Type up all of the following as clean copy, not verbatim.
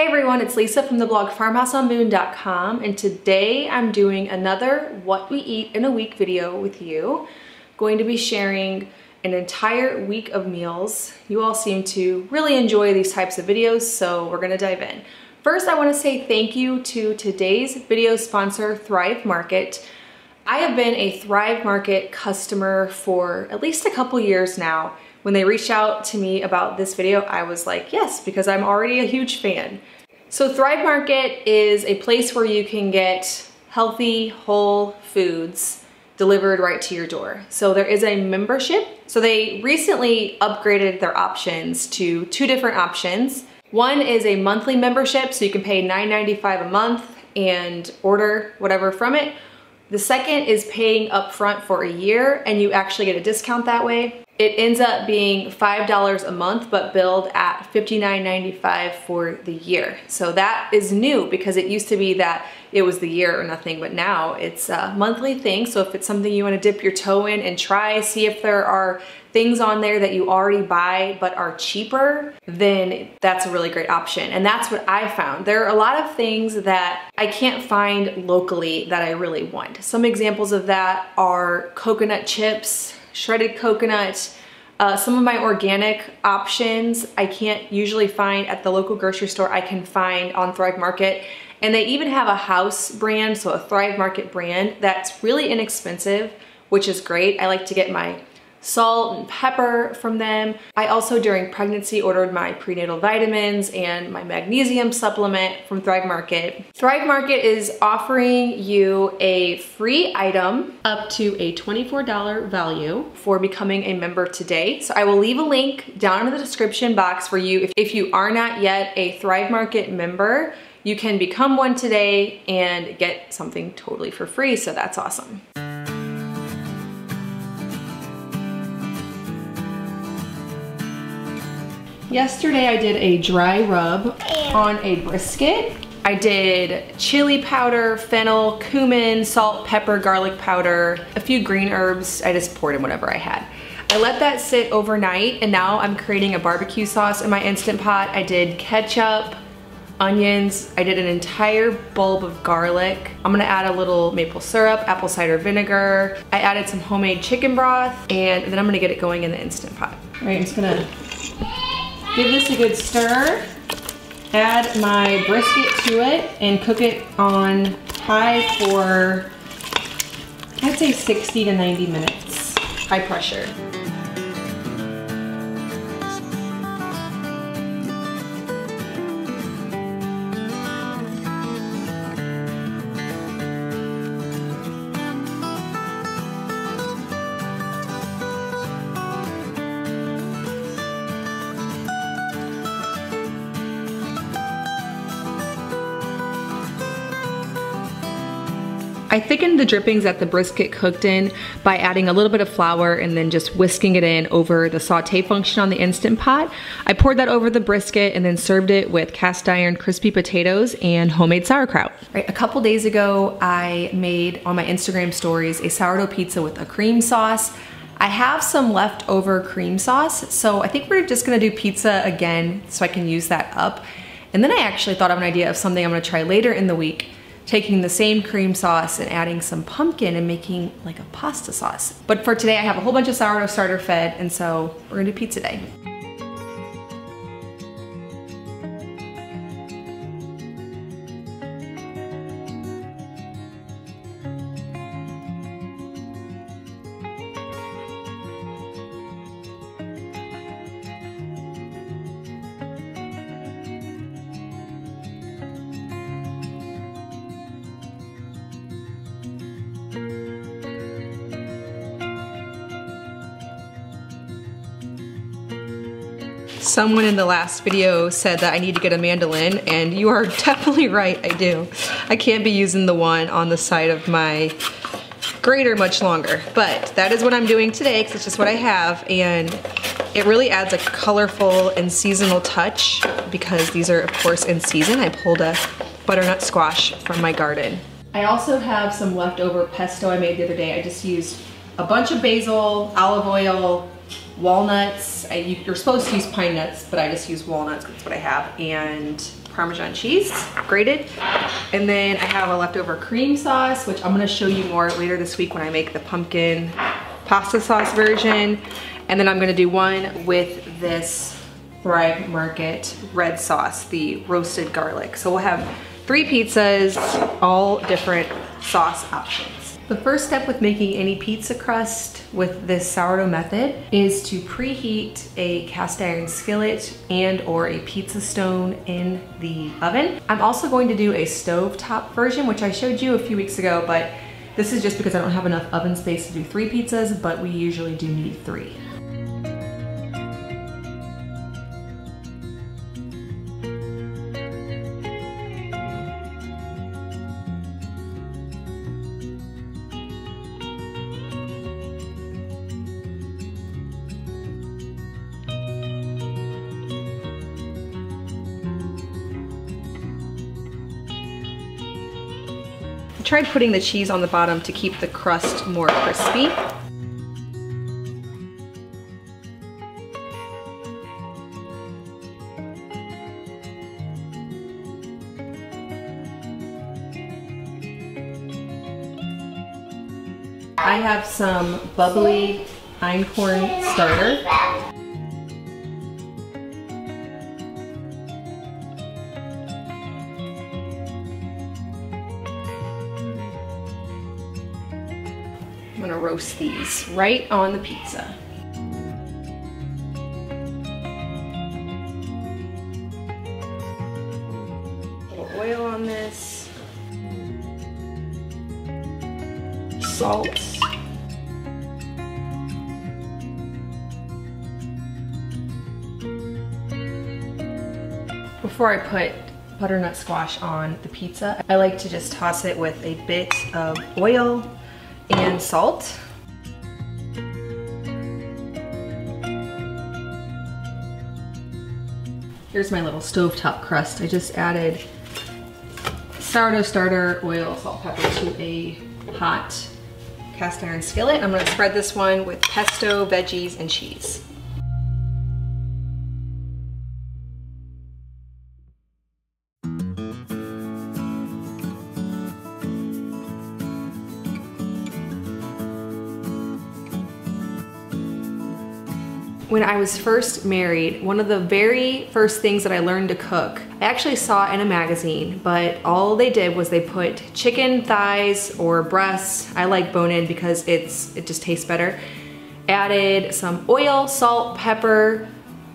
Hey everyone, it's Lisa from the blog farmhouseonboone.com, and today I'm doing another what we eat in a week video with you. Going to be sharing an entire week of meals. You all seem to really enjoy these types of videos, so we're gonna dive in. First, I wanna say thank you to today's video sponsor, Thrive Market. I have been a Thrive Market customer for at least a couple years now. When they reached out to me about this video, I was like, yes, because I'm already a huge fan. So Thrive Market is a place where you can get healthy, whole foods delivered right to your door. So there is a membership. So they recently upgraded their options to two different options. One is a monthly membership, so you can pay $9.95 a month and order whatever from it. The second is paying upfront for a year, and you actually get a discount that way. It ends up being $5 a month, but billed at $59.95 for the year. So that is new, because it used to be that it was the year or nothing, but now it's a monthly thing. So if it's something you want to dip your toe in and try, see if there are things on there that you already buy but are cheaper, then that's a really great option. And that's what I found. There are a lot of things that I can't find locally that I really want. Some examples of that are coconut chips, shredded coconut. Some of my organic options I can't usually find at the local grocery store. I can find on Thrive Market. And they even have a house brand, so a Thrive Market brand that's really inexpensive, which is great. I like to get my salt and pepper from them. I also, during pregnancy, ordered my prenatal vitamins and my magnesium supplement from Thrive Market. Thrive Market is offering you a free item up to a $24 value for becoming a member today. So I will leave a link down in the description box for you. If you are not yet a Thrive Market member, you can become one today and get something totally for free, so that's awesome. Yesterday I did a dry rub on a brisket. I did chili powder, fennel, cumin, salt, pepper, garlic powder, a few green herbs. I just poured in whatever I had. I let that sit overnight, and now I'm creating a barbecue sauce in my Instant Pot. I did ketchup, onions, I did an entire bulb of garlic. I'm gonna add a little maple syrup, apple cider vinegar. I added some homemade chicken broth, and then I'm gonna get it going in the Instant Pot. All right, I'm just gonna give this a good stir, add my brisket to it, and cook it on high for, I'd say 60 to 90 minutes, high pressure. I thickened the drippings that the brisket cooked in by adding a little bit of flour and then just whisking it in over the saute function on the Instant Pot. I poured that over the brisket and then served it with cast iron crispy potatoes and homemade sauerkraut. Right, a couple days ago, I made on my Instagram stories a sourdough pizza with a cream sauce. I have some leftover cream sauce, so I think we're just gonna do pizza again so I can use that up. And then I actually thought of an idea of something I'm gonna try later in the week, taking the same cream sauce and adding some pumpkin and making like a pasta sauce. But for today, I have a whole bunch of sourdough starter fed, and so we're gonna do pizza day. Someone in the last video said that I need to get a mandolin, and you are definitely right, I do. I can't be using the one on the side of my grater much longer, but that is what I'm doing today because it's just what I have, and it really adds a colorful and seasonal touch because these are of course in season. I pulled a butternut squash from my garden. I also have some leftover pesto I made the other day. I just used a bunch of basil, olive oil, walnuts. You're supposed to use pine nuts, but I just use walnuts, that's what I have, and Parmesan cheese, grated. And then I have a leftover cream sauce, which I'm gonna show you more later this week when I make the pumpkin pasta sauce version. And then I'm gonna do one with this Thrive Market red sauce, the roasted garlic. So we'll have 3 pizzas, all different sauce options. The first step with making any pizza crust with this sourdough method is to preheat a cast iron skillet and or a pizza stone in the oven. I'm also going to do a stovetop version, which I showed you a few weeks ago, but this is just because I don't have enough oven space to do 3 pizzas, but we usually do need 3. I tried putting the cheese on the bottom to keep the crust more crispy. I have some bubbly einkorn starter. I'm gonna roast these right on the pizza. A little oil on this. Salt. Before I put butternut squash on the pizza, I like to just toss it with a bit of oil and salt. Here's my little stovetop crust. I just added sourdough starter, oil, salt, pepper to a hot cast iron skillet. I'm gonna spread this one with pesto, veggies, and cheese. When I was first married, one of the very first things that I learned to cook, I actually saw in a magazine, but all they did was they put chicken thighs or breasts, I like bone-in because it just tastes better, added some oil, salt, pepper,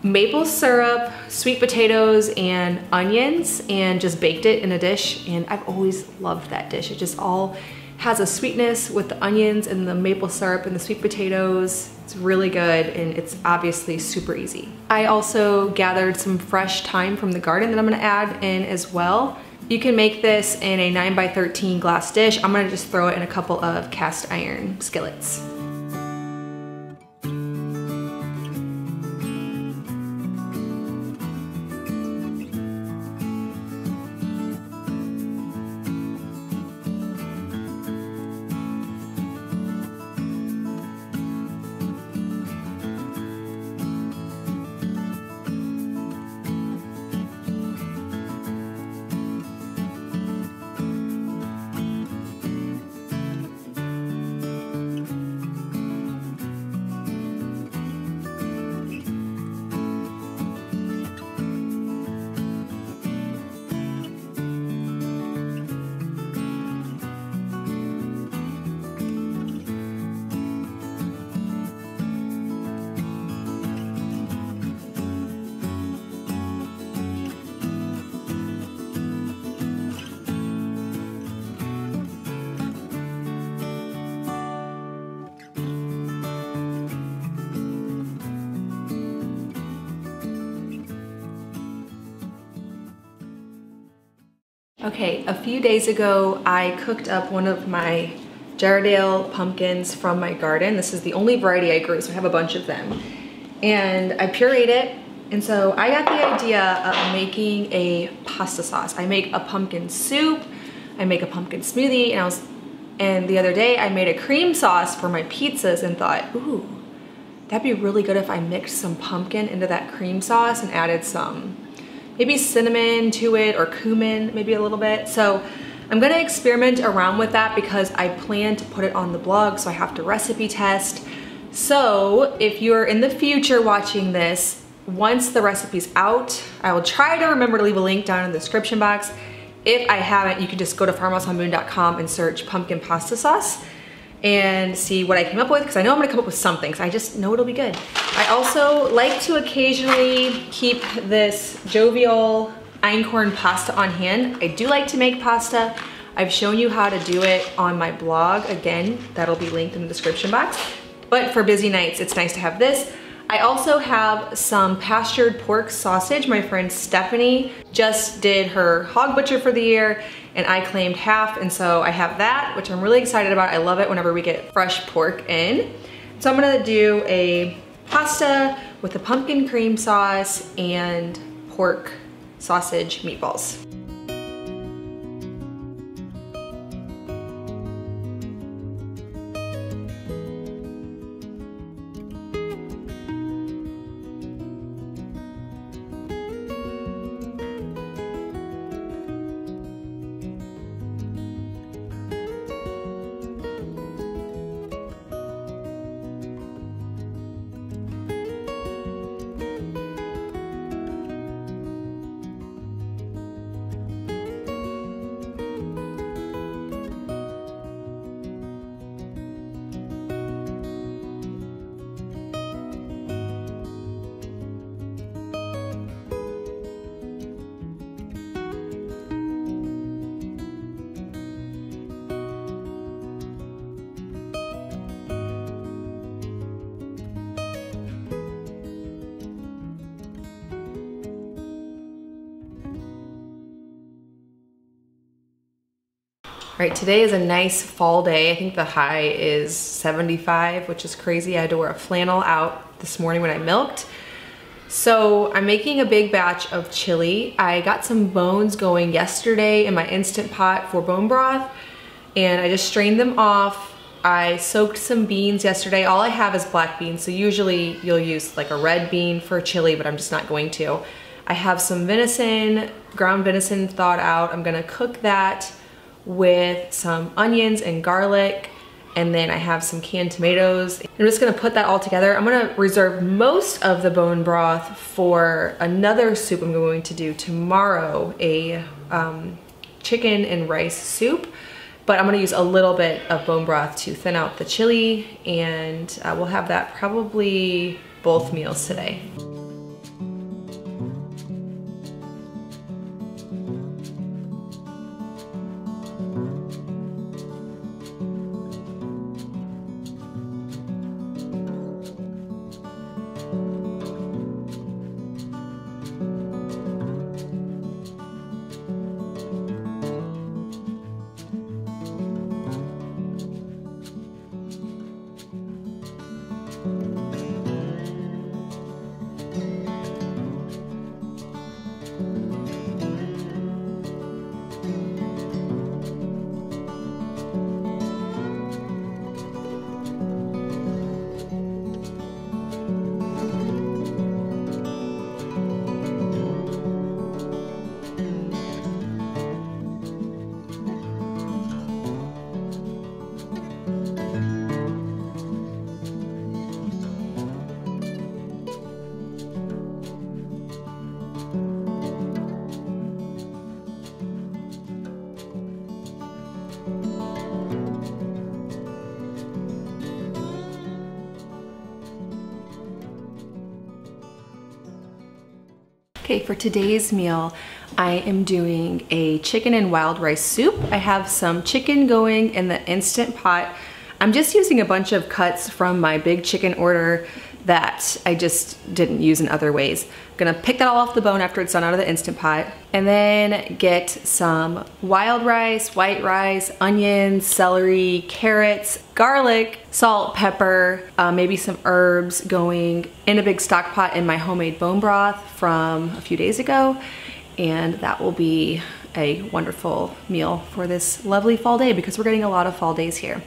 maple syrup, sweet potatoes, and onions, and just baked it in a dish, and I've always loved that dish. It just all has a sweetness with the onions and the maple syrup and the sweet potatoes. It's really good, and it's obviously super easy. I also gathered some fresh thyme from the garden that I'm gonna add in as well. You can make this in a 9x13 glass dish. I'm gonna just throw it in a couple of cast iron skillets. Okay, a few days ago, I cooked up one of my Jardale pumpkins from my garden. This is the only variety I grew, so I have a bunch of them. And I pureed it, and so I got the idea of making a pasta sauce. I make a pumpkin soup, I make a pumpkin smoothie, and the other day I made a cream sauce for my pizzas and thought, ooh, that'd be really good if I mixed some pumpkin into that cream sauce and added some maybe cinnamon to it or cumin, maybe a little bit. So I'm gonna experiment around with that because I plan to put it on the blog, so I have to recipe test. So if you're in the future watching this, once the recipe's out, I will try to remember to leave a link down in the description box. If I haven't, you can just go to farmhouseonboone.com and search pumpkin pasta sauce and see what I came up with, because I know I'm gonna come up with something, because I just know it'll be good. I also like to occasionally keep this jovial einkorn pasta on hand. I do like to make pasta. I've shown you how to do it on my blog. Again, that'll be linked in the description box. But for busy nights, it's nice to have this. I also have some pastured pork sausage. My friend Stephanie just did her hog butcher for the year and I claimed half, and so I have that, which I'm really excited about. I love it whenever we get fresh pork in. So I'm gonna do a pasta with a pumpkin cream sauce and pork sausage meatballs. All right, today is a nice fall day. I think the high is 75, which is crazy. I had to wear a flannel out this morning when I milked. So I'm making a big batch of chili. I got some bones going yesterday in my Instant Pot for bone broth, and I just strained them off. I soaked some beans yesterday. All I have is black beans, so usually you'll use like a red bean for chili, but I'm just not going to. I have some venison, ground venison thawed out. I'm gonna cook that with some onions and garlic, and then I have some canned tomatoes. I'm just gonna put that all together. I'm gonna reserve most of the bone broth for another soup I'm going to do tomorrow, a chicken and rice soup, but I'm gonna use a little bit of bone broth to thin out the chili, and we'll have that probably both meals today. Okay, for today's meal, I am doing a chicken and wild rice soup. I have some chicken going in the Instant Pot. I'm just using a bunch of cuts from my big chicken order that I just didn't use in other ways. I'm gonna pick that all off the bone after it's done out of the Instant Pot, and then get some wild rice, white rice, onions, celery, carrots, garlic, salt, pepper, maybe some herbs going in a big stock pot in my homemade bone broth from a few days ago. And that will be a wonderful meal for this lovely fall day, because we're getting a lot of fall days here.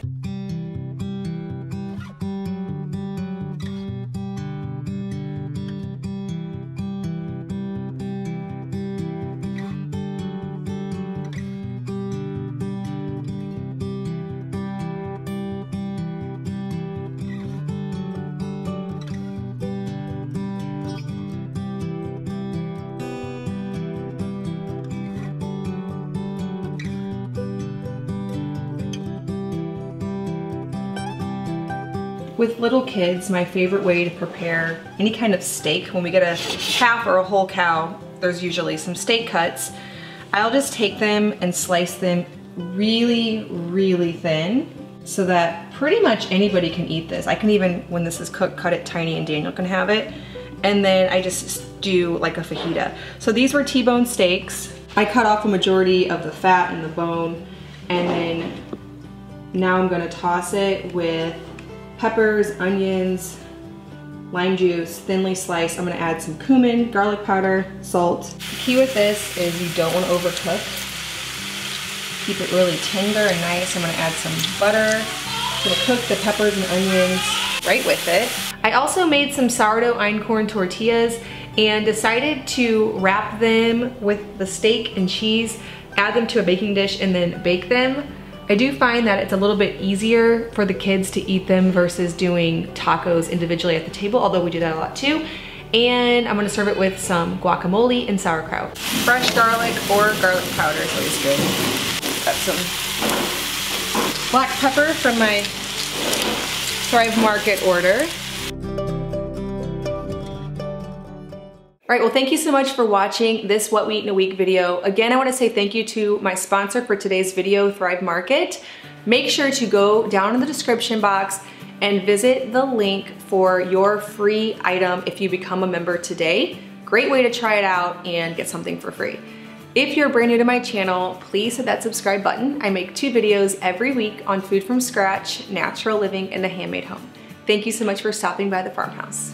With little kids, my favorite way to prepare any kind of steak, when we get a half or a whole cow, there's usually some steak cuts. I'll just take them and slice them really, really thin so that pretty much anybody can eat this. I can even, when this is cooked, cut it tiny and Daniel can have it. And then I just do like a fajita. So these were T-bone steaks. I cut off a majority of the fat and the bone, and then now I'm gonna toss it with peppers, onions, lime juice, thinly sliced. I'm gonna add some cumin, garlic powder, salt. The key with this is you don't wanna overcook. Keep it really tender and nice. I'm gonna add some butter. I'm gonna cook the peppers and onions right with it. I also made some sourdough einkorn tortillas and decided to wrap them with the steak and cheese, add them to a baking dish, and then bake them. I do find that it's a little bit easier for the kids to eat them versus doing tacos individually at the table, although we do that a lot too. And I'm gonna serve it with some guacamole and sauerkraut. Fresh garlic or garlic powder is always good. Got some black pepper from my Thrive Market order. All right, well, thank you so much for watching this What We Eat in a Week video. Again, I wanna say thank you to my sponsor for today's video, Thrive Market. Make sure to go down in the description box and visit the link for your free item if you become a member today. Great way to try it out and get something for free. If you're brand new to my channel, please hit that subscribe button. I make 2 videos every week on food from scratch, natural living, and the handmade home. Thank you so much for stopping by the farmhouse.